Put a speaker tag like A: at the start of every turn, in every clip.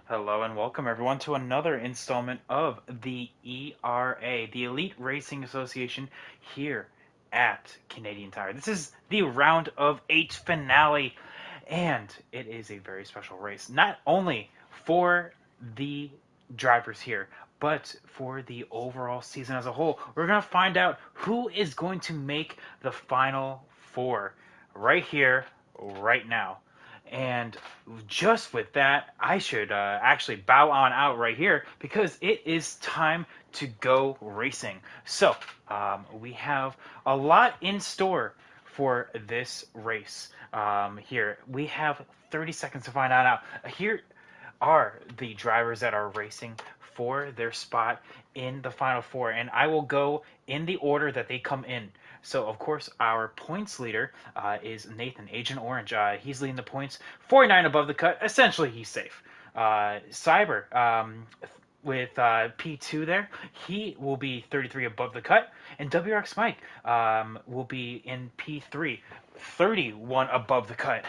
A: Hello and welcome everyone to another installment of the ERA, the Elite Racing Association here at Canadian Tire. This is the round of 8 finale, and it is a very special race, not only for the drivers here, but for the overall season as a whole. We're going to find out who is going to make the final four right here, right now. And just with that, I should actually bow on out right here because it is time to go racing. So, we have a lot in store for this race. Here, we have 30 seconds to find out. Here are the drivers that are racing for their spot in the final four, and I will go in the order that they come in. So, of course, our points leader is Nathan, Agent Orange. He's leading the points, 49 above the cut. Essentially, he's safe. Cyber, with P2 there, he will be 33 above the cut. And WRX Mike will be in P3, 31 above the cut.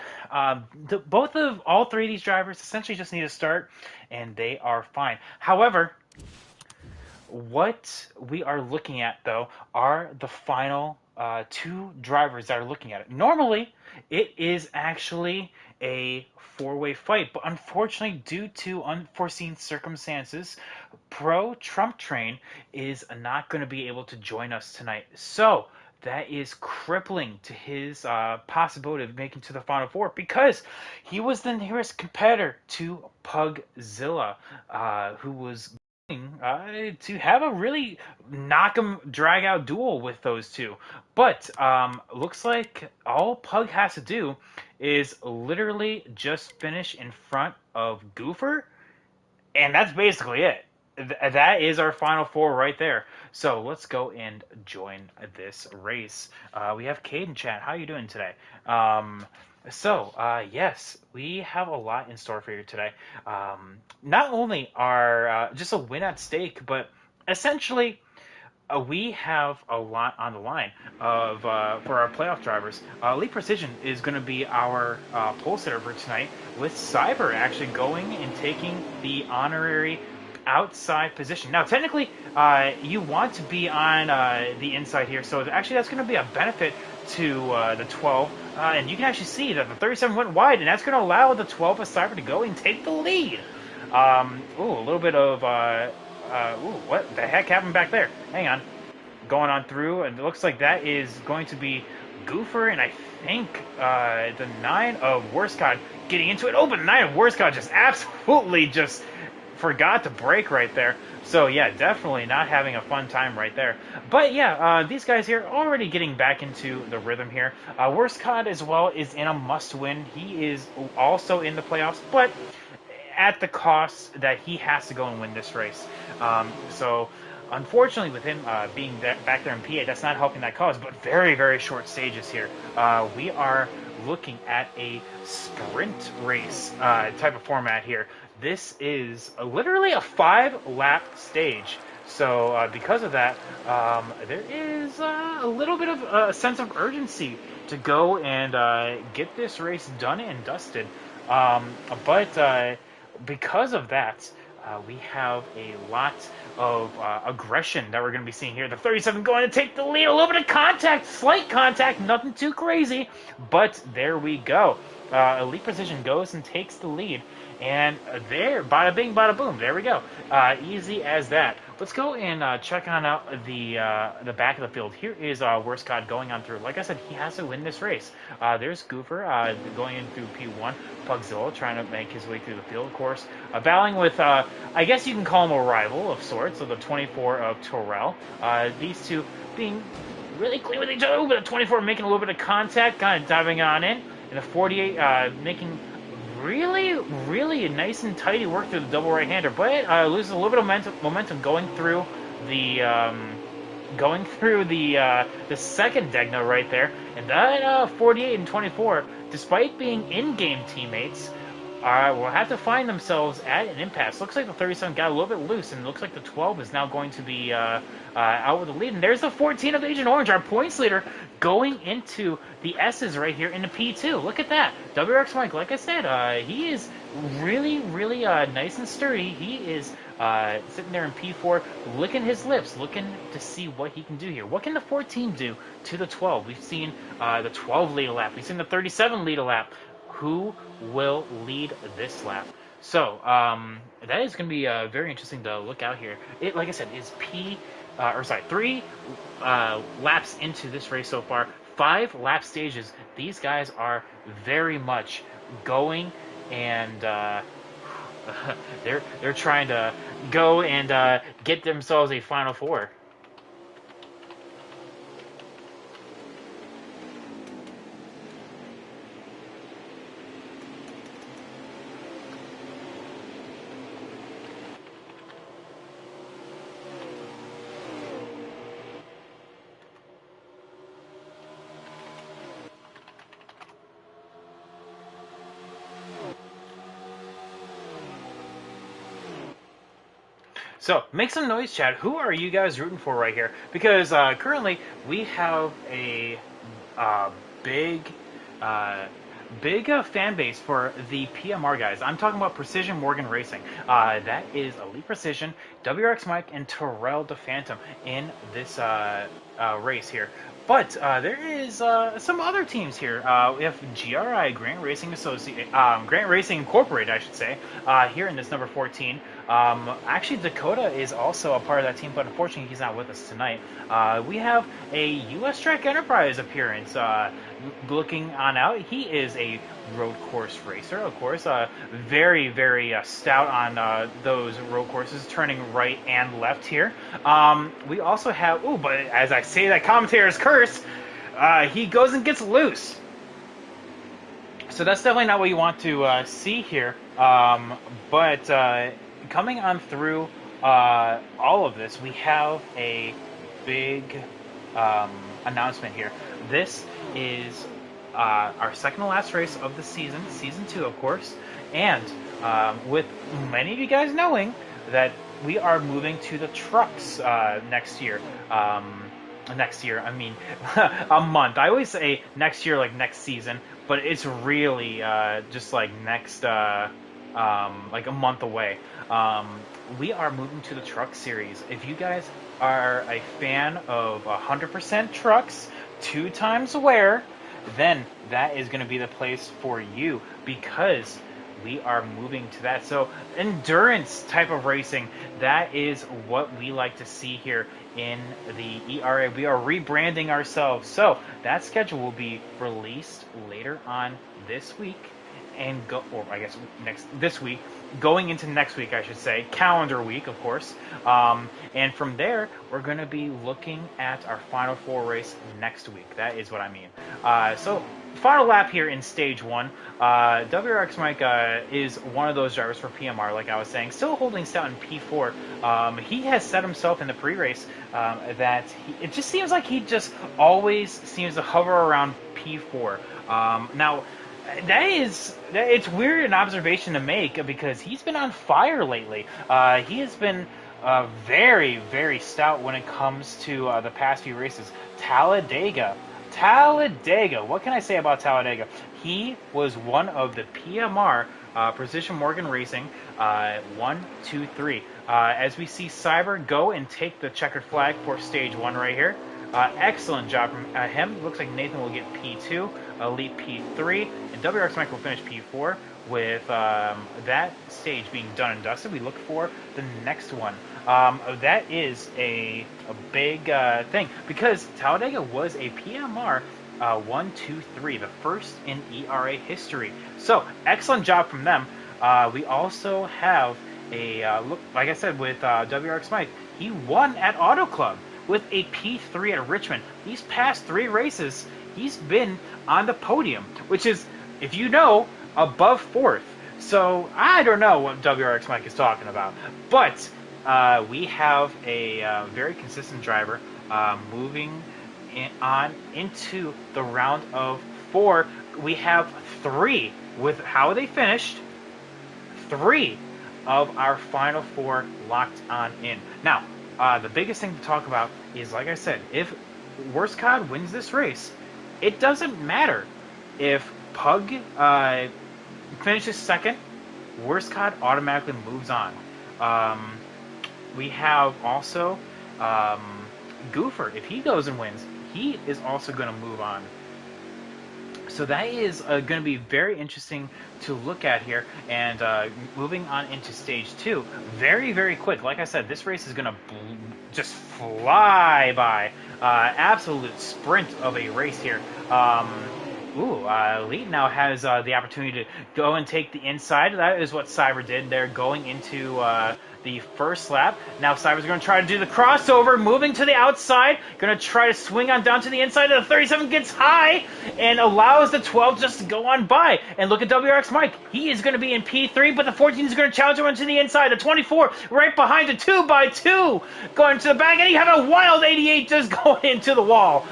A: Both of all three of these drivers essentially just need to start, and they are fine. However, what we are looking at, though, are the final two drivers that are looking at it. Normally, it is actually a four-way fight, but unfortunately, due to unforeseen circumstances, Pro Trump Train is not going to be able to join us tonight. So, that is crippling to his possibility of making to the Final Four because he was the nearest competitor to Pugzilla, who was to have a really knock 'em drag out duel with those two. But looks like all Pug has to do is literally just finish in front of Goofer, and that's basically it. That is our final four right there. So let's go and join this race. We have Cade in chat. How are you doing today? Yes, we have a lot in store for you today. Not only are just a win at stake, but essentially we have a lot on the line of for our playoff drivers. Elite Precision is going to be our pole sitter for tonight, with Cyber actually going and taking the honorary outside position. Now, technically, you want to be on the inside here, so actually that's going to be a benefit to the 12. And you can actually see that the 37 went wide, and that's going to allow the 12 of Cyber to go and take the lead. A little bit of what the heck happened back there? Hang on, going on through, and it looks like that is going to be Goofer, and I think the 9 of Worstcod getting into it. Oh, but the 9 of Worstcod just absolutely just forgot to brake right there. So yeah, definitely not having a fun time right there. But yeah, these guys here already getting back into the rhythm here. Worstcod as well is in a must-win. He is also in the playoffs, but at the cost that he has to go and win this race. So unfortunately, with him being back there in P8, that's not helping that cause, but very, very short stages here. We are looking at a sprint race type of format here. This is literally a 5-lap stage. So because of that, there is a little bit of a sense of urgency to go and get this race done and dusted. But because of that, we have a lot of aggression that we're going to be seeing here. The 37 going to take the lead. A little bit of contact, slight contact, nothing too crazy. But there we go. Elite Precision goes and takes the lead. And there, bada bing, bada boom. There we go. Easy as that. Let's go and check on out the back of the field. Here is Worstcod going on through. Like I said, he has to win this race. There's Goofer going in through P1. Pugzilla trying to make his way through the field, of course. Battling with, I guess you can call him a rival of sorts, so the 24 of Torel. These two being really clean with each other, but the 24 making a little bit of contact, kind of diving on in. And the 48 making really nice and tidy work through the double right-hander, but loses a little bit of momentum going through the second Degna right there. And that 48 and 24, despite being in-game teammates, will have to find themselves at an impasse. Looks like the 37 got a little bit loose, and it looks like the 12 is now going to be out with the lead. And there's the 14 of Agent Orange, our points leader, going into the S's right here in the P2. Look at that. WRX Mike, like I said, he is really, really nice and sturdy. He is sitting there in P4, licking his lips, looking to see what he can do here. What can the 14 do to the 12? We've seen the 12 lead a lap. We've seen the 37 lead a lap. Who will lead this lap? So that is going to be very interesting to look out here. It, like I said, is 3 laps into this race so far. 5 lap stages. These guys are very much going, and they're trying to go and get themselves a Final Four. So, make some noise, chat. Who are you guys rooting for right here? Because currently we have a big, fan base for the PMR guys. I'm talking about Precision Morgan Racing. That is Elite Precision, WRX Mike, and Terrell the Phantom in this race here. But there is some other teams here. We have GRI, Grant Racing Grant Racing Incorporated, I should say, here in this number 14. Actually, Dakota is also a part of that team, but unfortunately he's not with us tonight. We have a US Track Enterprise appearance looking on out. He is a road course racer, of course. Very, very stout on those road courses, turning right and left here. We also have, but as I say that commentator's curse, he goes and gets loose. So that's definitely not what you want to see here. But coming on through all of this, we have a big announcement here. This is our second to last race of the season 2, of course, and with many of you guys knowing that we are moving to the trucks next year. Next year, I mean, a month. I always say next year, like next season, but it's really just like next, like a month away. We are moving to the truck series. If you guys are a fan of 100% trucks, 2 times wear, then that is going to be the place for you, because we are moving to that. So endurance type of racing, that is what we like to see here in the ERA. We are rebranding ourselves. So that schedule will be released later on this week, and this week, going into next week, I should say, calendar week, of course. And from there, we're going to be looking at our Final Four race next week. That is what I mean. So, final lap here in Stage 1. WRX Mike is one of those drivers for PMR, like I was saying, still holding stout in P4. He has set himself in the pre-race that it just seems like he just always seems to hover around P4. Now, it's weird an observation to make, because he's been on fire lately. He has been very, very stout when it comes to the past few races. Talladega, what can I say about Talladega? He was one of the PMR Precision Morgan Racing 1, 2, 3. As we see Cyber go and take the checkered flag for Stage 1 right here. Excellent job from him. Looks like Nathan will get P2, Elite P3, and WRX Mike will finish P4. With that stage being done and dusted, we look for the next one. That is a big thing, because Talladega was a PMR 1, 2, 3, the first in ERA history. So, excellent job from them. We also have a look, like I said, with WRX Mike. He won at Auto Club with a P3 at Richmond. These past 3 races, he's been on the podium, which is, if you know, above 4th. So I don't know what WRX Mike is talking about. But we have a very consistent driver moving on into the round of 4. We have 3 with how they finished. 3 of our final 4 locked on in. Now, the biggest thing to talk about is, like I said, if Worstcod wins this race, it doesn't matter if Pug finishes second. Worstcod automatically moves on. We have also Goofer. If he goes and wins, he is also going to move on. So that is going to be very interesting to look at here. And moving on into stage 2, very, very quick. Like I said, this race is going to just fly by. Absolute sprint of a race here. Elite now has the opportunity to go and take the inside. That is what Cyber did. They're going into the first lap. Now Cyber's going to try to do the crossover, moving to the outside. Going to try to swing on down to the inside. The 37 gets high and allows the 12 just to go on by. And look at WRX Mike. He is going to be in P3, but the 14 is going to challenge him to the inside. The 24 right behind the 2x2 going to the back. And you have a wild 88 just going into the wall.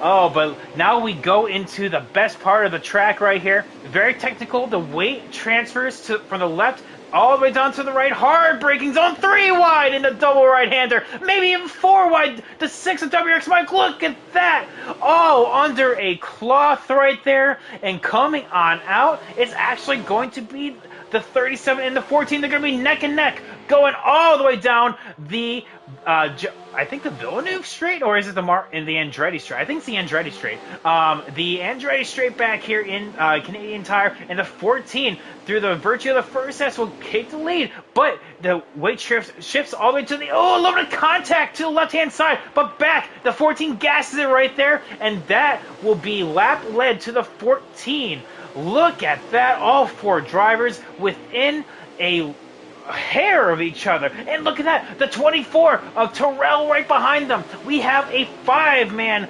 A: Oh, but now we go into the best part of the track right here. Very technical. The weight transfers from the left all the way down to the right. Hard braking zone. 3 wide in the double right-hander. Maybe even 4 wide. The 6 of WRX Mike. Look at that. Oh, under a cloth right there. And coming on out, it's actually going to be the 37 and the 14. They're going to be neck and neck. Going all the way down the... I think the Villeneuve Straight, or is it the Andretti Straight? I think it's the Andretti Straight. The Andretti Straight back here in Canadian Tire, and the 14 through the virtue of the first S will take the lead, but the weight shifts all the way to the a little bit of contact to the left-hand side, but back the 14 gasses it right there, and that will be lap led to the 14. Look at that, all 4 drivers within a hair of each other. And look at that, the 24 of Terrell right behind them. We have a 5-man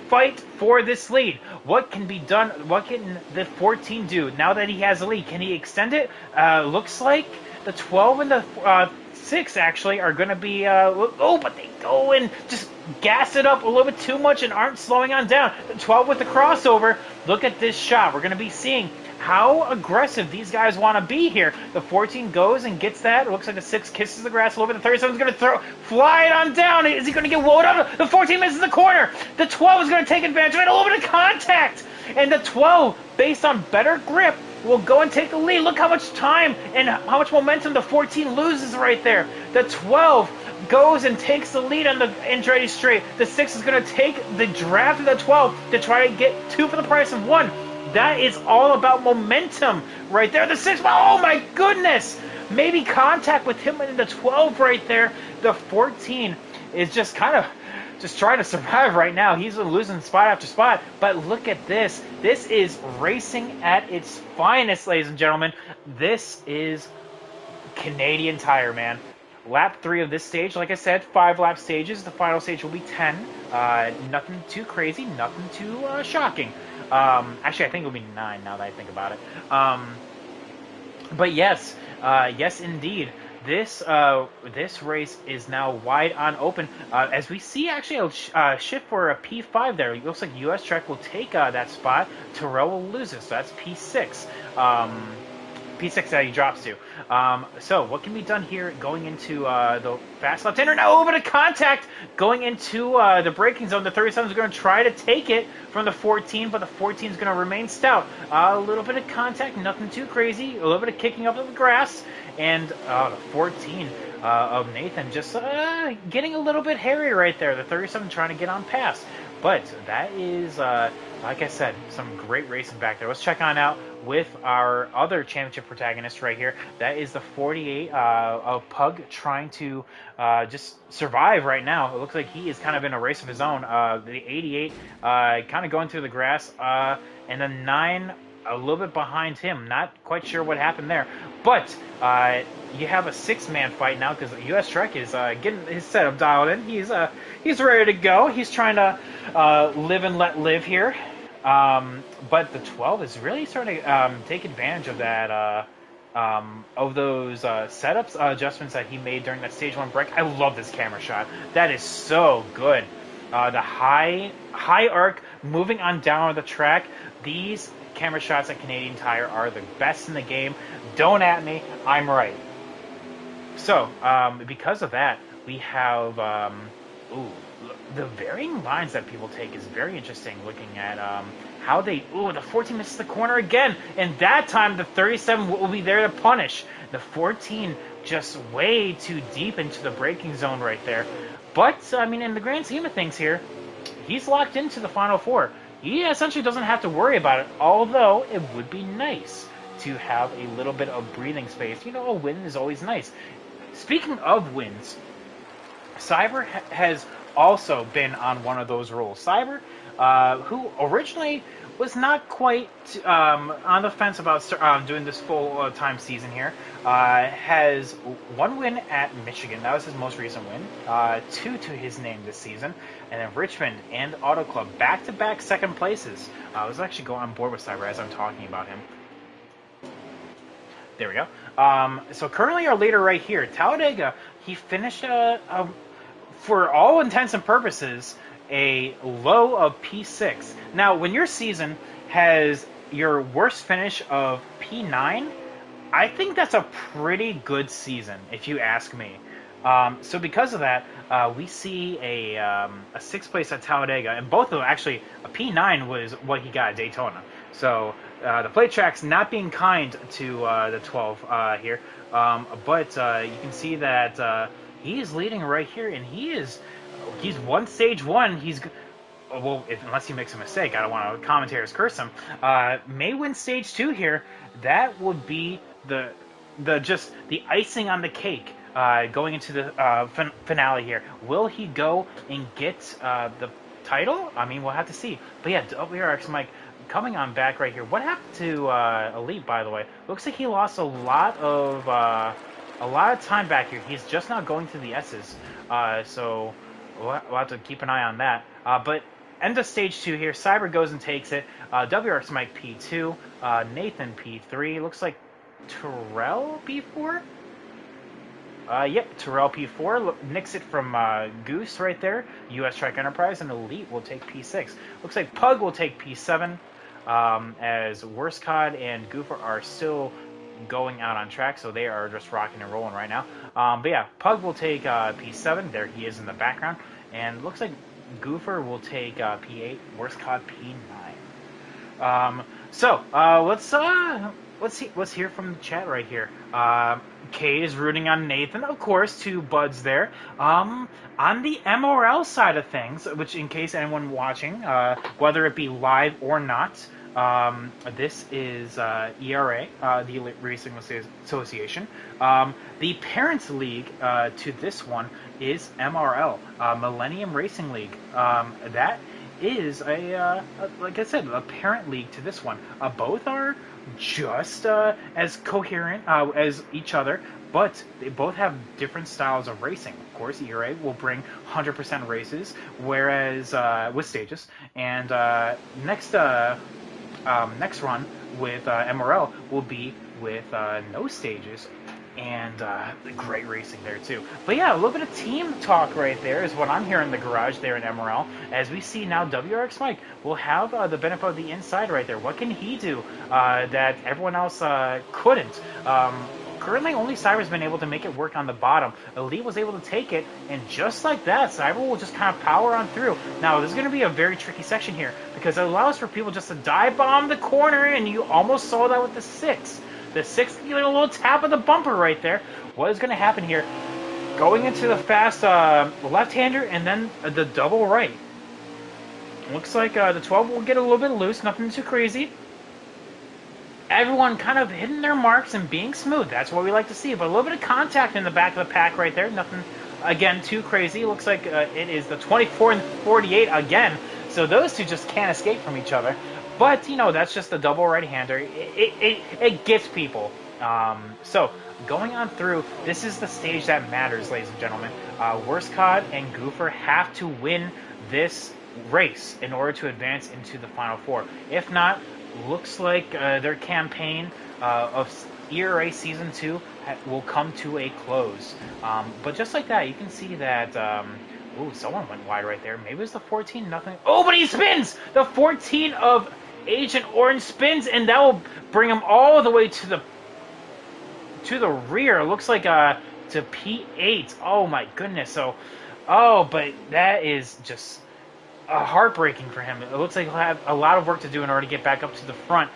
A: fight for this lead. What can be done? What can the 14 do now that he has the lead? Can he extend it? Looks like the 12 and the 6 actually are going to be but they go and just gas it up a little bit too much and aren't slowing on down. The 12 with the crossover. Look at this shot. We're going to be seeing how aggressive these guys want to be here. The 14 goes and gets that. It looks like the 6 kisses the grass a little bit. The 37 is going to fly it on down. Is he going to get woed up? The 14 misses the corner. The 12 is going to take advantage of it. A little bit of contact. And the 12, based on better grip, will go and take the lead. Look how much time and how much momentum the 14 loses right there. The 12 goes and takes the lead on the Andretti Straight. The 6 is going to take the draft of the 12 to try to get 2 for the price of 1. That is all about momentum right there. The 6, oh my goodness! Maybe contact with him in the 12 right there. The 14 is just kind of just trying to survive right now. He's losing spot after spot. But look at this. This is racing at its finest, ladies and gentlemen. This is Canadian Tire, man. Lap 3 of this stage, like I said, 5 lap stages. The final stage will be 10. Nothing too crazy, nothing too shocking. Actually, I think it'll be 9 now that I think about it. But yes, yes indeed. This race is now wide on open. As we see actually a shift for a P5 there. It looks like US Trek will take that spot. Terrell will lose it, so that's P6. P6 that he drops to. So what can be done here going into the fast left-hander? Now over to contact going into the braking zone. The 37 is going to try to take it from the 14, but the 14 is going to remain stout. A little bit of contact, nothing too crazy. A little bit of kicking up of the grass. And the 14 of Nathan just getting a little bit hairy right there. The 37 trying to get on past. But that is, like I said, some great racing back there. Let's check on out with our other championship protagonist right here. That is the 48 of Pug trying to just survive right now. It looks like he is kind of in a race of his own. The 88 kind of going through the grass. And the 9 a little bit behind him. Not quite sure what happened there. But you have a 6-man fight now because US Trek is getting his setup dialed in. He's ready to go. He's trying to live and let live here. But the 12 is really starting to take advantage of that, of those setups adjustments that he made during that stage 1 break. I love this camera shot. That is so good. The high arc moving on down the track. These camera shots at Canadian Tire are the best in the game. Don't at me, I'm right. So, because of that, we have ooh, the varying lines that people take is very interesting. Looking at how they the 14 misses the corner again, and that time the 37 will be there to punish. The 14 just way too deep into the braking zone right there. But I mean, in the grand scheme of things here, he's locked into the final four. He essentially doesn't have to worry about it. Although it would be nice to have a little bit of breathing space. You know, a win is always nice. Speaking of wins, Cyber has also been on one of those rolls. Cyber, who originally was not quite on the fence about doing this full-time season here, has one win at Michigan. That was his most recent win. Two to his name this season. And then Richmond and Auto Club, back-to-back second places. I was actually going on board with Cyber as I'm talking about him. There we go. So currently our leader right here, Talladega, he finished, for all intents and purposes, a low of P6. Now, when your season has your worst finish of P9, I think that's a pretty good season, if you ask me. So because of that, we see a sixth place at Talladega, and both of them, actually, a P9 was what he got at Daytona. So the plate track's not being kind to the 12 here, but you can see that he is leading right here, and he's won stage one. Unless he makes a mistake, I don't want to commentators curse him. May win stage two here. That would be the icing on the cake. Going into the finale here. Will he go and get the title? I mean, we'll have to see. But yeah, WRX Mike coming on back right here. What happened to Elite, by the way? Looks like he lost a lot of time back here. He's just now going through the S's. So we'll have to keep an eye on that. But end of stage two here. Cyber goes and takes it. WRX Mike P2. Nathan P3. Looks like Terrell P4? Yep, Terrell P4 nicks it from Goose right there. US Trek Enterprise, and Elite will take P6. Looks like Pug will take P7, as Worst Cod and Goofer are still going out on track, so they are just rocking and rolling right now. But yeah, Pug will take P7. There he is in the background. And looks like Goofer will take P8, Worst Cod P9. Let's hear from the chat right here. Kate is rooting on Nathan, of course, two buds there. On the MRL side of things, which in case anyone watching, whether it be live or not, this is ERA, the Elite Racing Association. The parents league to this one is MRL, Millennium Racing League. That is like I said, a parent league to this one. Both are just as coherent as each other, but they both have different styles of racing. Of course, ERA will bring 100% races, whereas with stages, and next run with MRL will be with no stages. And great racing there too. But yeah, a little bit of team talk right there is what I'm hearing in the garage there in MRL. As we see now, WRX Mike will have the benefit of the inside right there. What can he do that everyone else couldn't? Currently, only Cyber's been able to make it work on the bottom. Elite was able to take it, and just like that, Cyber will just kind of power on through. Now, this is going to be a very tricky section here, because it allows for people just to dive bomb the corner, and you almost saw that with the 6. The 6th, a little tap of the bumper right there. What is going to happen here? Going into the fast left-hander and then the double right. Looks like the 12 will get a little bit loose. Nothing too crazy. Everyone kind of hitting their marks and being smooth. That's what we like to see. But a little bit of contact in the back of the pack right there. Nothing, again, too crazy. Looks like it is the 24 and 48 again. So those two just can't escape from each other. But, you know, that's just a double right-hander. It gets people. So, going on through, this is the stage that matters, ladies and gentlemen. Worst Cod and Goofer have to win this race in order to advance into the Final Four. If not, looks like their campaign of ERA Season 2 will come to a close. But just like that, you can see that... Ooh, someone went wide right there. Maybe it was the 14, nothing. Oh, but he spins! The 14 of Agent Orange spins, and that will bring him all the way to the rear. It looks like to P8. Oh my goodness. So, oh, but that is just heartbreaking for him. It looks like he'll have a lot of work to do in order to get back up to the front.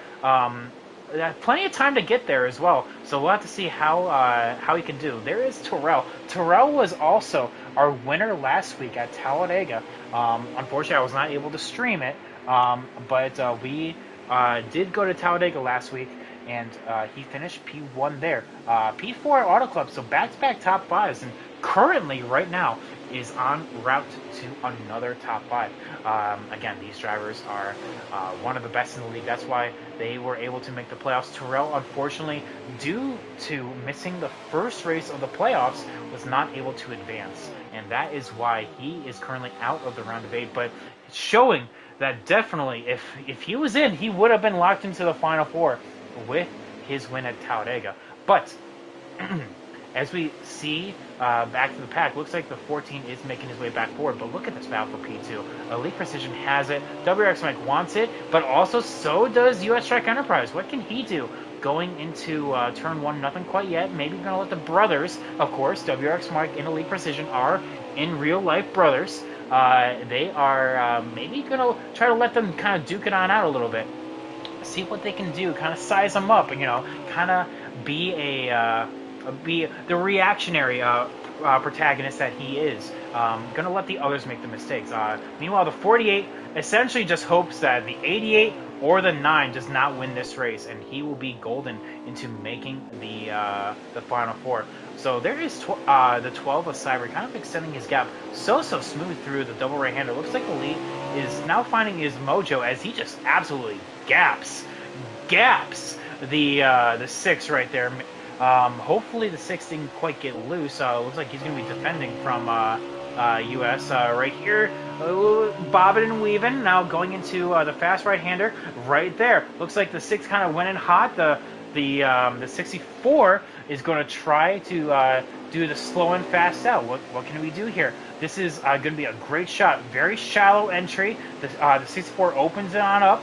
A: Plenty of time to get there as well. So we'll have to see how he can do. There is Terrell. Terrell was also our winner last week at Talladega. Unfortunately, I was not able to stream it, but we did go to Talladega last week, and he finished P1 there. P4 at Auto Club, so back-to-back top fives, and currently, right now, is en route to another top five. Again, these drivers are one of the best in the league. That's why they were able to make the playoffs. Terrell, unfortunately, due to missing the first race of the playoffs, was not able to advance. And that is why he is currently out of the round of 8. But it's showing that definitely, if he was in, he would have been locked into the Final Four with his win at Talladega. But as we see back to the pack, looks like the 14 is making his way back forward. But look at this battle for P2. Elite Precision has it. WRX Mike wants it, but also so does US Track Enterprise. What can he do going into turn 1? Nothing quite yet. Maybe going to let the brothers, of course, WRX Mike and Elite Precision are in real life brothers. They are maybe going to try to let them kind of duke it on out a little bit. See what they can do, kind of size them up, and kind of be the reactionary protagonist that he is. Gonna let the others make the mistakes. Meanwhile, the 48 essentially just hopes that the 88 or the 9 does not win this race, and he will be golden into making the Final Four. So there is the 12 of Cyber, kind of extending his gap so smooth through the double right-hander. Looks like the lead is now finding his mojo as he just absolutely gaps the 6 right there. Hopefully the 6 didn't quite get loose. Looks like he's going to be defending from US right here. Bobbing and weaving. Now going into the fast right-hander right there. Looks like the 6 kind of went in hot. The 64 is going to try to do the slow and fast out. What can we do here? This is going to be a great shot. Very shallow entry. The 64 opens it on up.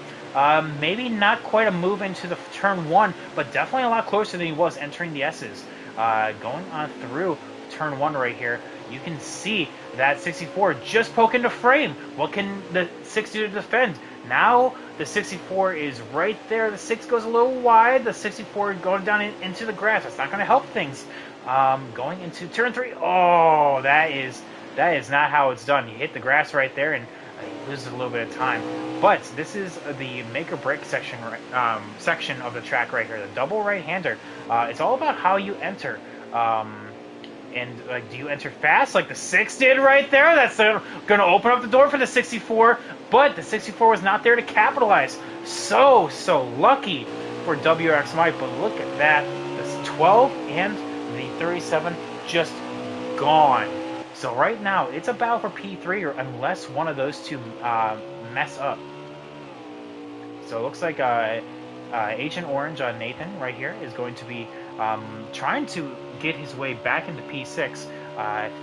A: Maybe not quite a move into the turn 1, but definitely a lot closer than he was entering the S's. Going on through turn 1 right here, you can see that 64 just poking the frame. What can the 6 do to defend? Now the 64 is right there. The 6 goes a little wide. The 64 going down into the grass. That's not going to help things. Going into turn 3. Oh, that is not how it's done. You hit the grass right there, and he loses a little bit of time. But this is the make or break section of the track right here. The double right-hander. It's all about how you enter. And do you enter fast like the 6 did right there? That's going to open up the door for the 64. But the 64 was not there to capitalize. So lucky for WRX Mike. But look at that. This 12 and the 37 just gone. So right now, it's a battle for P3, unless one of those two mess up. So it looks like Agent Orange, Nathan, right here, is going to be trying to get his way back into P6.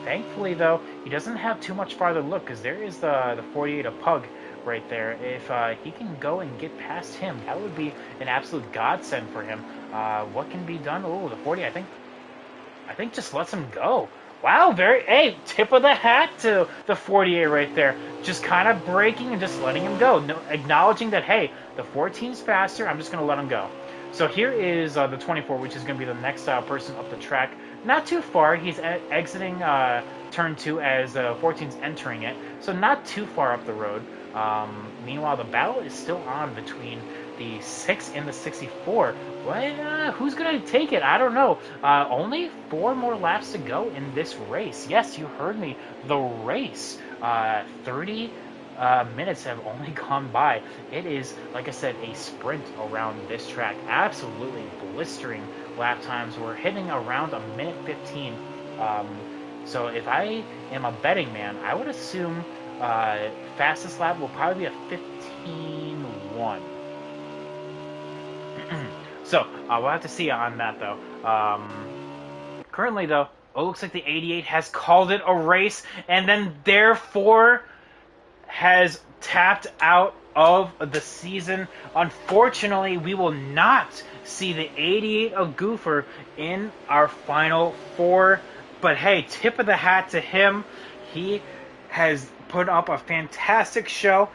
A: Thankfully, though, he doesn't have too much farther to look, because there is the 48 of Pug right there. If he can go and get past him, that would be an absolute godsend for him. What can be done? Oh, the 40, I think just lets him go. Wow, hey, tip of the hat to the 48 right there. Just kind of braking and just letting him go. No, acknowledging that, hey, the 14's faster, I'm just going to let him go. So here is the 24, which is going to be the next person up the track. Not too far. He's exiting turn 2 as 14's entering it. So not too far up the road. Meanwhile, the battle is still on between the 6 and the 64. Who's going to take it? I don't know. Only 4 more laps to go in this race. Yes, you heard me. The race. 30 minutes have only gone by. It is, like I said, a sprint around this track. Absolutely blistering lap times. We're hitting around a minute 15. So if I am a betting man, I would assume fastest lap will probably be a 15-1. So, we'll have to see on that, though. Currently, though, it looks like the 88 has called it a race, and then therefore has tapped out of the season. Unfortunately, we will not see the 88 of Goofer in our Final Four. But hey, tip of the hat to him. He has put up a fantastic show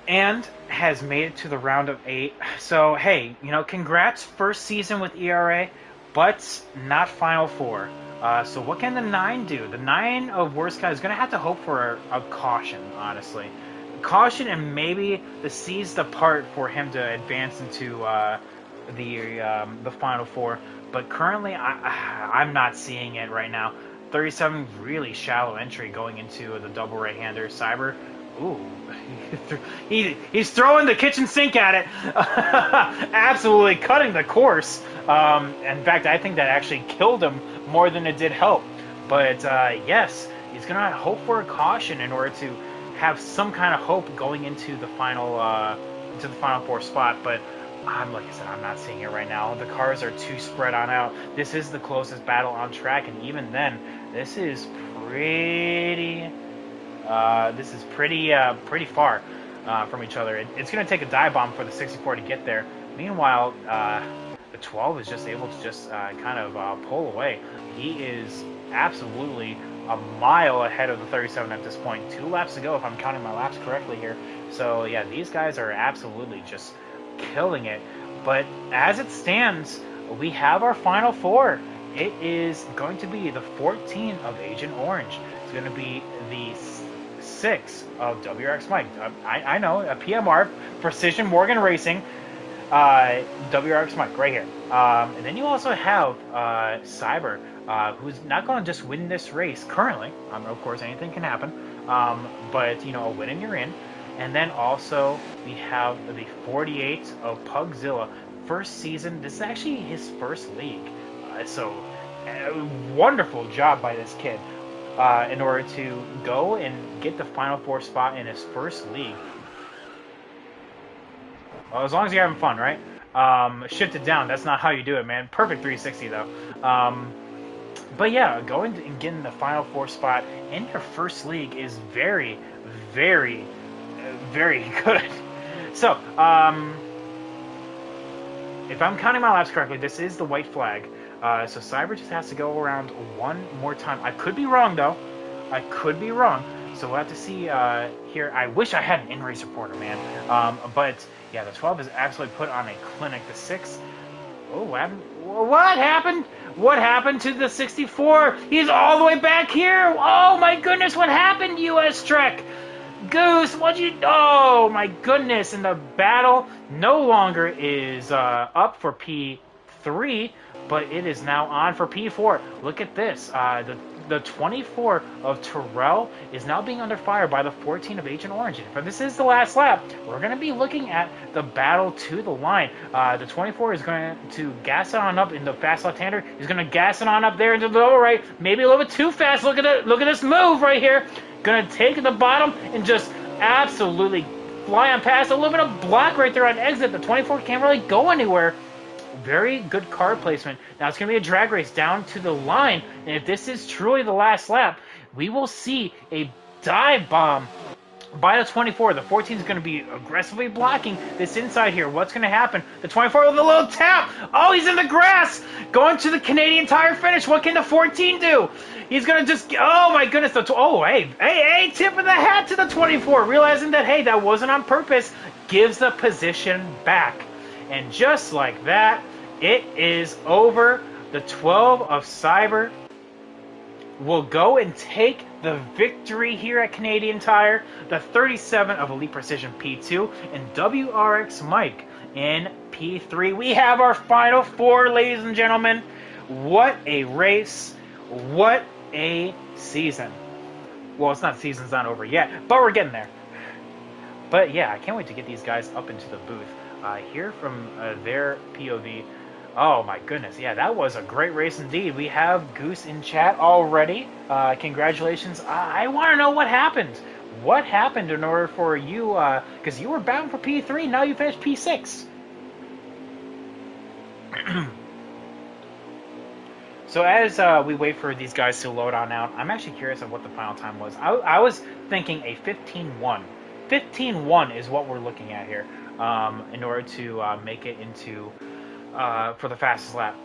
A: and has made it to the round of 8. So hey, congrats, first season with ERA, but not Final Four. So what can the 9 do? The 9 of Worst Guy is going to have to hope for a caution, honestly. Caution, and maybe the C's the part for him to advance into the Final Four. But currently, I'm not seeing it right now. 37, really shallow entry going into the double right-hander. Cyber, ooh, he's throwing the kitchen sink at it. Absolutely cutting the course. In fact, I think that actually killed him more than it did help. But yes, he's going to hope for a caution in order to have some kind of hope going into the final four spot. But like I said, I'm not seeing it right now. The cars are too spread on out. This is the closest battle on track, and even then, this is pretty pretty far from each other. It's going to take a dive bomb for the 64 to get there. Meanwhile, the 12 is just able to just kind of pull away. He is absolutely a mile ahead of the 37 at this point. 2 laps to go, if I'm counting my laps correctly here. So yeah, these guys are absolutely just killing it. But as it stands, we have our Final Four. It is going to be the 14 of Agent Orange. It's going to be the 6 of WRX Mike. I know, a PMR, Precision Morgan Racing, WRX Mike right here. And then you also have Cyber, who's not going to just win this race currently. Of course, anything can happen. But, a win and you're in. And then also we have the 48 of Pugzilla. First season. This is actually his first league. So, wonderful job by this kid in order to go and get the Final Four spot in his first league. Well, as long as you're having fun, right? Shift it down. That's not how you do it, man. Perfect 360, though. But yeah, going and getting the Final Four spot in your first league is very, very, very good. So, if I'm counting my laps correctly, this is the white flag. So Cyber just has to go around one more time. I could be wrong, though. I could be wrong. So we'll have to see here. I wish I had an in-race reporter, man. But yeah, the 12 is actually put on a clinic. The 6... Oh, what happened? What happened? What happened to the 64? He's all the way back here. Oh, my goodness. What happened, US Trek? Goose, what'd you... Oh, my goodness. And the battle no longer is up for P3, but it is now on for P4. Look at this. The 24 of Terrell is now being under fire by the 14 of Agent Orange. But this is the last lap. We're going to be looking at the battle to the line. The 24 is going to gas it on up in the fast left-hander. He's going to gas it on up there into the lower right. Maybe a little bit too fast. Look at it. Look at this move right here. Going to take the bottom and just absolutely fly on past. A little bit of block right there on exit. The 24 can't really go anywhere. Very good car placement. Now it's going to be a drag race down to the line. And if this is truly the last lap, we will see a dive bomb by the 24. The 14 is going to be aggressively blocking this inside here. What's going to happen? The 24 with a little tap. Oh, he's in the grass. Going to the Canadian Tire finish. What can the 14 do? He's going to just... Oh, my goodness. Hey, tip of the hat to the 24. Realizing that, hey, that wasn't on purpose. Gives the position back. And just like that, it is over. The 12 of Cyber will go and take the victory here at Canadian Tire. The 37 of Elite Precision P2 and WRX Mike in P3. We have our Final Four, ladies and gentlemen. What a race. What a season. Well, it's not, season's not over yet, but we're getting there. But yeah, I can't wait to get these guys up into the booth. Hear from their POV. Oh my goodness, yeah, that was a great race indeed. We have Goose in chat already. Congratulations. I want to know what happened. What happened in order for you, because you were bound for P3, now you finished P6. So as we wait for these guys to load on out, I'm actually curious of what the final time was. I was thinking a 15-1. 15-1 is what we're looking at here, in order to make it into for the fastest lap.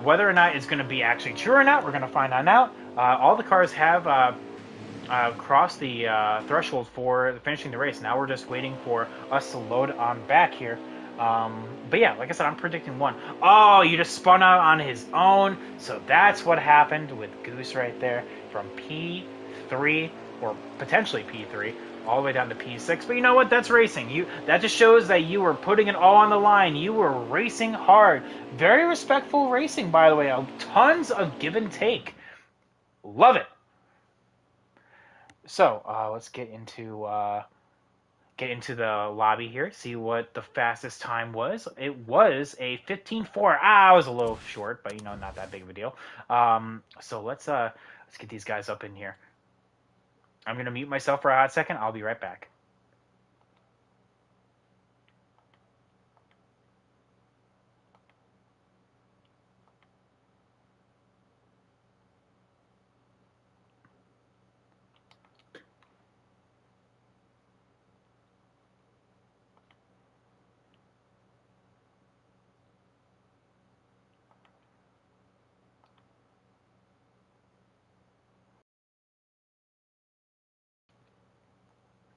A: Whether or not it's going to be actually true or not, we're going to find out. All the cars have crossed the threshold for finishing the race. Now we're just waiting for us to load on back here. But yeah, like I said, I'm predicting one. Oh, you just spun out on his own. So that's what happened with Goose right there from P3 or potentially P3 all the way down to P6. But you know what? That's racing. That just shows that you were putting it all on the line. You were racing hard. Very respectful racing, by the way. Tons of give and take. Love it. So let's get into the lobby here. See what the fastest time was. It was a 15:4. I was a little short, but not that big of a deal. So let's get these guys up in here. I'm gonna mute myself for a hot second. I'll be right back.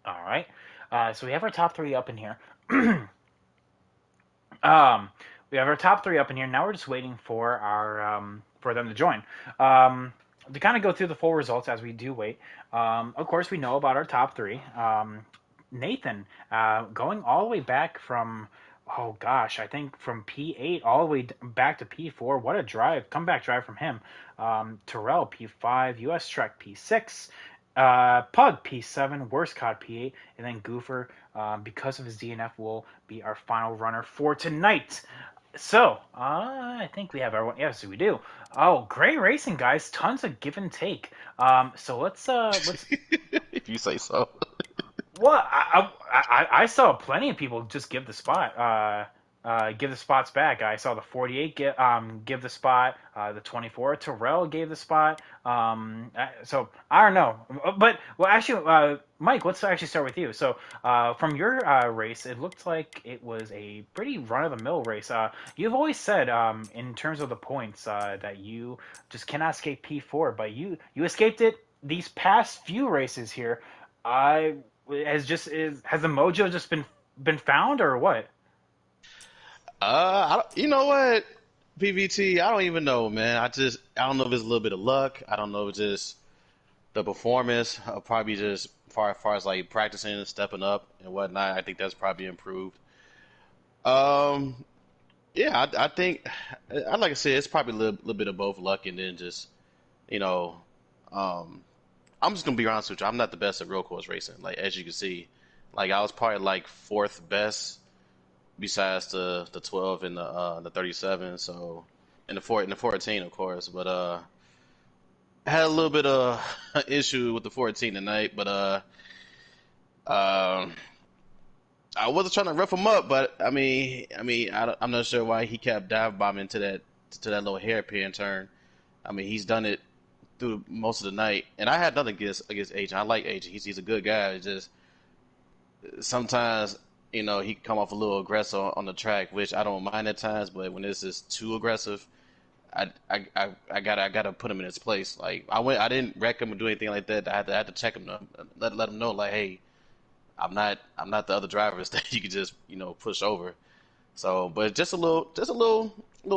A: All right. So we have our top three up in here. um, we have our top three up in here. Now we're just waiting for our for them to join. To kind of go through the full results as we do wait. Of course, we know about our top three. Nathan, going all the way back from, oh gosh, I think from P8 all the way back to P4. What a drive, comeback drive from him. Terrell P5, US Trek P6, Pug P7, Worstcott P8, and then Goofer, because of his DNF, will be our final runner for tonight. So, I think we have everyone. Yes, we do. Oh, great racing, guys! Tons of give and take. So let's.
B: If you say so.
A: Well, I saw plenty of people just give the spots back. I saw the 48 give the spot. The 24 Terrell gave the spot. So I don't know, but well, actually, Mike, let's actually start with you. So from your race, it looked like it was a pretty run of the mill race. You've always said in terms of the points that you just cannot escape P4, but you escaped it these past few races here. I has the mojo just been found or what?
B: You know what, PVT, I don't even know, man. I don't know if it's a little bit of luck. I don't know if it's just the performance. Probably just far as like practicing and stepping up and whatnot. I think that's probably improved. Um, yeah, I think, I like I said, it's probably little bit of both luck and then just, you know, um, I'm just gonna be honest with you. I'm not the best at road course racing. Like as you can see, like I was probably like fourth best besides the 12 and the 37. So in the 14 of course, but I had a little bit of issue with the 14 tonight, but um I wasn't trying to rough him up, but I'm not sure why he kept dive bombing to that little hairpin turn. I mean, he's done it through most of the night, and I had nothing against Agent. I like Agent. He's a good guy. It's just sometimes he can come off a little aggressive on the track, which I don't mind at times. But when it's just too aggressive, I gotta put him in his place. Like I didn't wreck him or do anything like that. I had to check him, let him know like, hey, I'm not the other drivers that you could just push over. So, but just a little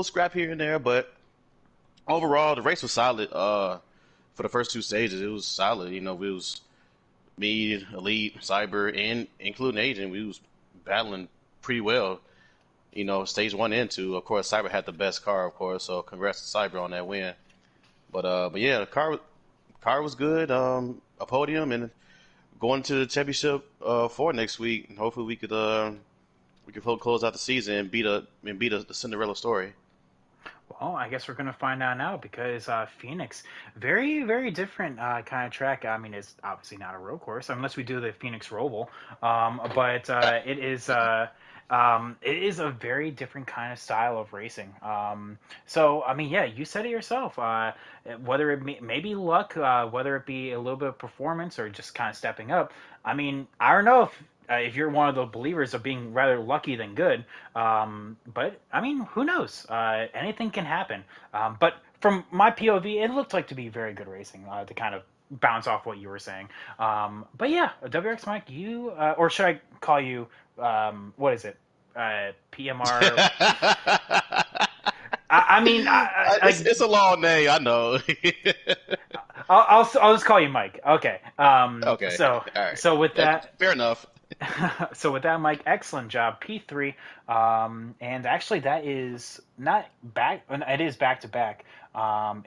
B: scrap here and there. But overall, the race was solid. For the first two stages, it was solid. It was me, Elite, Cyber, and including Agent. We was battling pretty well. Stage one and two. Of course, Cyber had the best car, of course. So congrats to Cyber on that win. But yeah, the car was good. A podium and going to the championship for next week. And hopefully we could close out the season and beat the Cinderella story.
A: Well, I guess we're gonna find out now because Phoenix, very very different kind of track. I mean, it's obviously not a road course unless we do the Phoenix Roval, but it is. It is a very different kind of style of racing. So, I mean, yeah, you said it yourself. Whether maybe luck, whether it be a little bit of performance or just kind of stepping up. I mean, I don't know if you're one of the believers of being rather lucky than good. But I mean, who knows? Anything can happen. But from my POV, it looked like to be very good racing. To kind of bounce off what you were saying. But yeah, WX Mike, you or should I call you? What is it? PMR. I mean,
B: It's a long name, I know.
A: I'll just call you Mike. Okay.
B: Okay,
A: So
B: all right.
A: so with that,
B: Fair enough.
A: so with that, Mike, excellent job, P3. And actually, that is not back. It is back to back.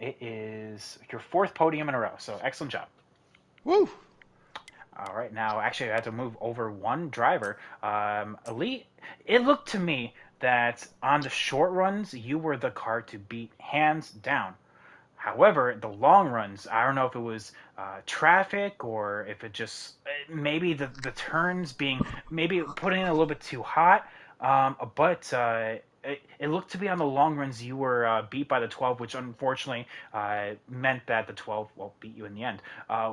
A: It is your fourth podium in a row. So excellent job.
B: Woo.
A: All right, now actually I had to move over one driver. Elite, it looked to me that on the short runs you were the car to beat hands down. However, the long runs, I don't know if it was traffic or if it just maybe the turns being maybe putting it a little bit too hot. But it looked to be on the long runs you were beat by the 12, which unfortunately meant that the 12 will beat you in the end.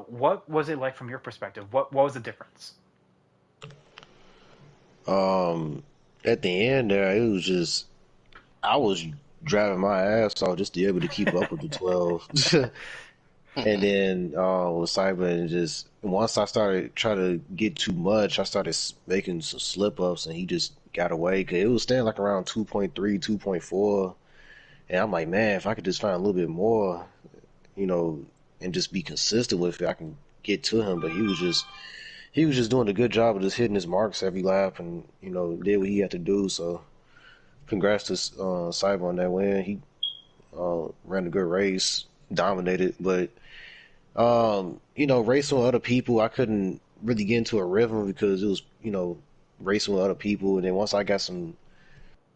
A: What was it like from your perspective? What was the difference?
C: Um, at the end there, it was just I was driving my ass off just to be able to keep up with the 12. And then with Cyber and just once I started trying to get too much, I started making some slip ups, and he just got away because it was staying like around 2.3, 2.4, and I'm like, man, if I could just find a little bit more, you know, and just be consistent with it, I can get to him. But he was just doing a good job of just hitting his marks every lap, and did what he had to do. So congrats to Cyber on that win. He ran a good race, dominated, but racing with other people, I couldn't really get into a rhythm because it was, racing with other people. And then once I got some,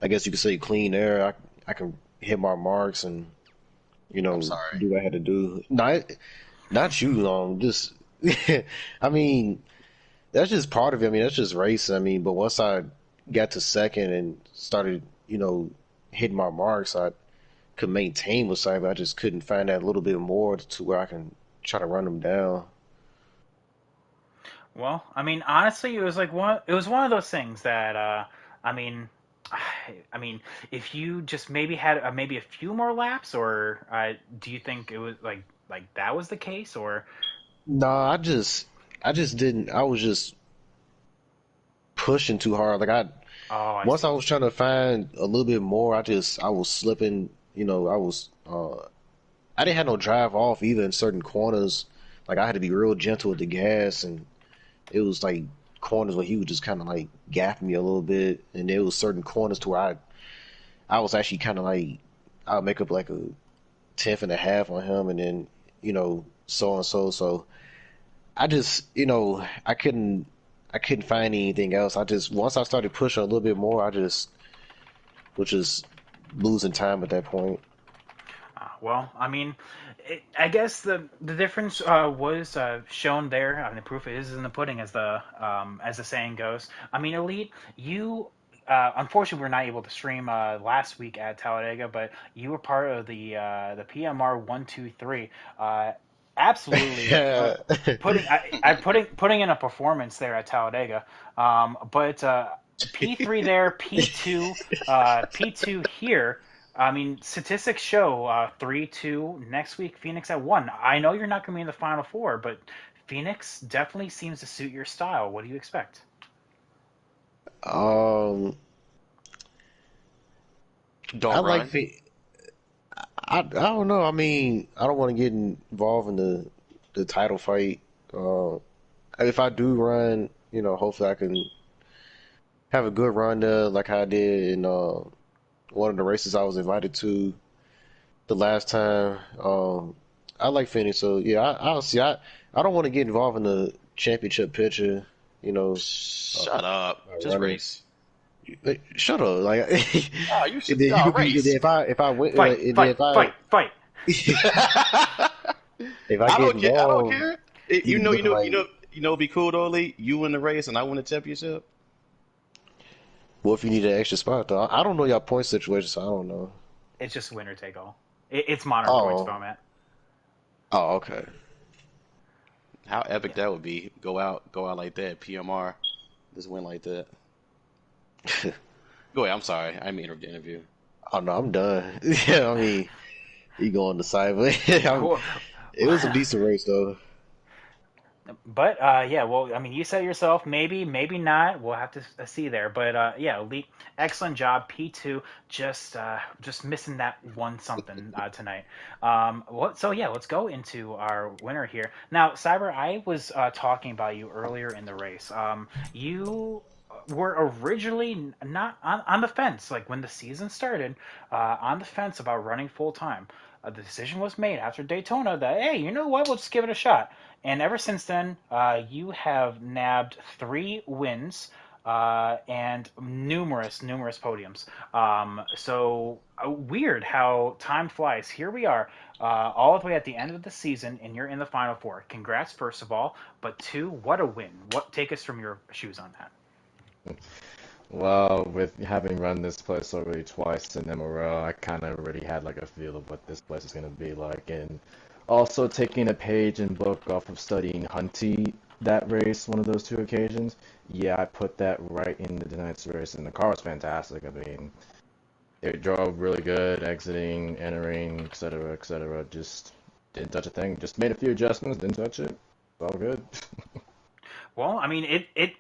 C: I guess you could say clean air, I can hit my marks and,
B: I'm sorry.
C: do what I had to do. Not you, just, I mean, that's just part of it. I mean, that's just racing. I mean, but once I got to second and started, hitting my marks, I could maintain with Cyber. I just couldn't find that little bit more to where I can try to run them down.
A: Well, I mean, honestly, it was one of those things that I mean, I mean, if you just maybe had maybe a few more laps, or do you think it was like that was the case, or
C: No, I just didn't. I was just pushing too hard. Like
A: oh, I
C: once I
A: see.
C: was trying to find a little bit more, I was slipping. I didn't have no drive off either in certain corners. Like I had to be real gentle with the gas, and it was like corners where he would just kind of like gap me a little bit, and there was certain corners to where I was actually kind of like I'll make up like a tenth and a half on him, and then so and so. So I just I couldn't find anything else. I just once I started pushing a little bit more, I just was just losing time at that point.
A: Well, I mean, I guess the difference was shown there. I mean, the proof is in the pudding, as the saying goes. I mean, Elite, you unfortunately were not able to stream last week at Talladega, but you were part of the PMR 123. Absolutely, putting in a performance there at Talladega. But P3 there, P2 here. I mean, statistics show 3-2 next week. Phoenix at 1. I know you're not going to be in the final four, but Phoenix definitely seems to suit your style. What do you expect?
C: Um, I
B: Don't
C: like
B: run.
C: the. I don't know. I mean, I don't want to get involved in the title fight. Uh, if I do run, hopefully I can have a good run there, like I did in one of the races I was invited to the last time. I like Phoenix, so yeah, I'll see. I don't want to get involved in the championship picture, you know,
B: Shut up.
C: by
B: Just
C: running.
B: race.
C: Like, shut up, like,
B: Oh, you should.
C: and then you
B: Oh,
C: could be, and then
B: race.
C: if I win,
A: Fight,
C: and then
A: fight, fight, fight.
B: I
C: if I get
B: don't care. I don't
C: involved,
B: care.
C: you can look like
B: It'd be cool though, Lee. You win the race and I win the championship.
C: What if you need an extra spot though? I don't know your point situation, so I don't know.
A: It's just winner take all. It's modern points
C: Oh,
A: format.
C: oh, okay.
B: How epic
A: Yeah.
B: that would be. Go out like that. PMR, just win like that. Go ahead. I'm sorry. I didn't mean to interrupt the interview.
C: Oh no, I'm done. Yeah, I mean, he going the sideways.
A: Well,
C: It was a decent race though.
A: but yeah, well, I mean, you said it yourself, maybe, maybe not. We'll have to see there. But yeah, Elite, excellent job. P2, just missing that one something tonight. So yeah, let's go into our winner here. Now, Cyber, I was talking about you earlier in the race. You were originally not on the fence, like when the season started, on the fence about running full time. The decision was made after Daytona that, hey, you know what, we'll just give it a shot. And ever since then, you have nabbed 3 wins and numerous podiums. Weird how time flies. Here we are, all the way at the end of the season, and you're in the final four. Congrats, first of all. But two, what a win! What take us from your shoes on that?
D: Well, with having run this place already twice in MRL, I kind of already had like a feel of what this place is going to be like. And also taking a page and book off of studying Hunty that race, one of those 2 occasions. Yeah, I put that right into tonight's race, and the car was fantastic. I mean, it drove really good, exiting, entering, etc., etc. Just didn't touch a thing. Just made a few adjustments, didn't touch it. It's all good.
A: Well, I mean, it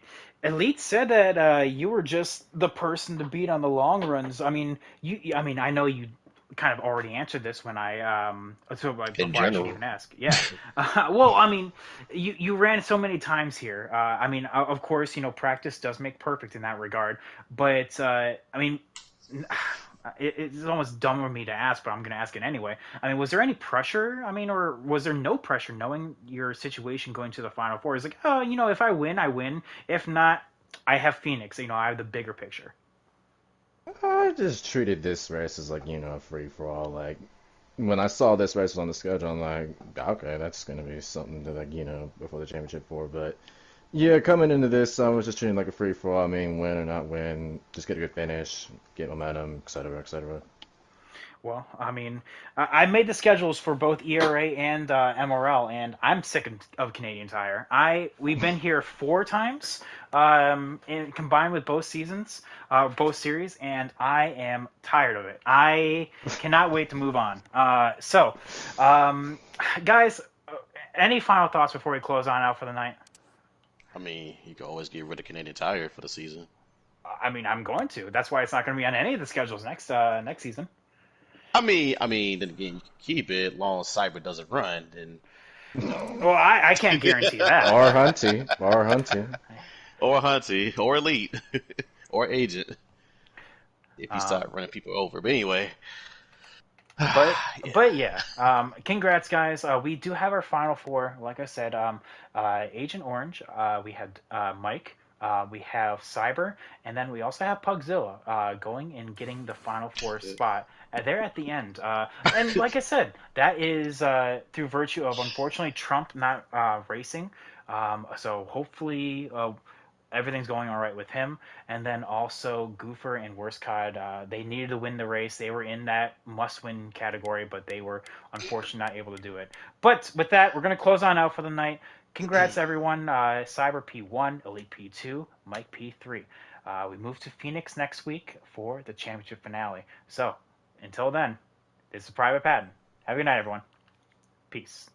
A: Elite said that you were just the person to beat on the long runs. I mean, I mean, I know you kind of already answered this when
C: In
A: before I should
C: general.
A: even ask. Yeah. Well, I mean, you ran so many times here. I mean, of course, practice does make perfect in that regard. But I mean, it's almost dumb of me to ask, but I'm going to ask it anyway. I mean, was there any pressure? I mean, or was there no pressure knowing your situation going to the Final Four? It's like, oh, if I win, I win. If not, I have Phoenix. I have the bigger picture.
D: I just treated this race as like, a free for all. Like when I saw this race was on the schedule, I'm like, okay, that's gonna be something to like, before the championship for. But yeah, coming into this, I was just treating it like a free for all. I mean, win or not win, just get a good finish, get momentum, etc., etc.
A: Well, I mean, I made the schedules for both ERA and MRL, and I'm sick of Canadian Tire. We've been here 4 times, combined with both seasons, both series, and I am tired of it. I cannot wait to move on. Um, guys, any final thoughts before we close on out for the night?
B: I mean, you can always get rid of Canadian Tire for the season.
A: I mean, I'm going to. That's why it's not going to be on any of the schedules next season.
B: I mean, then again, you can keep it long as Cyber doesn't run. Then
A: Well, I can't guarantee that.
D: Or Hunty.
B: or Hunty, or Elite, or Agent if you
A: Um,
B: start running people over. But anyway,
A: But
B: yeah.
A: but yeah, congrats guys. We do have our final four. Like I said, Agent Orange. We had Mike. We have Cyber, and then we also have Pugzilla going and getting the final four spot. They're at the end, and like I said, that is through virtue of unfortunately Trump not racing. So hopefully everything's going all right with him. And then also Goofer and Worst Cod, they needed to win the race. They were in that must-win category, but they were unfortunately not able to do it. But with that, we're going to close on out for the night. Congrats, everyone. Cyber P1, Elite P2, Mike P3. We move to Phoenix next week for the championship finale. So until then, this is Private Patton. Have a good night, everyone. Peace.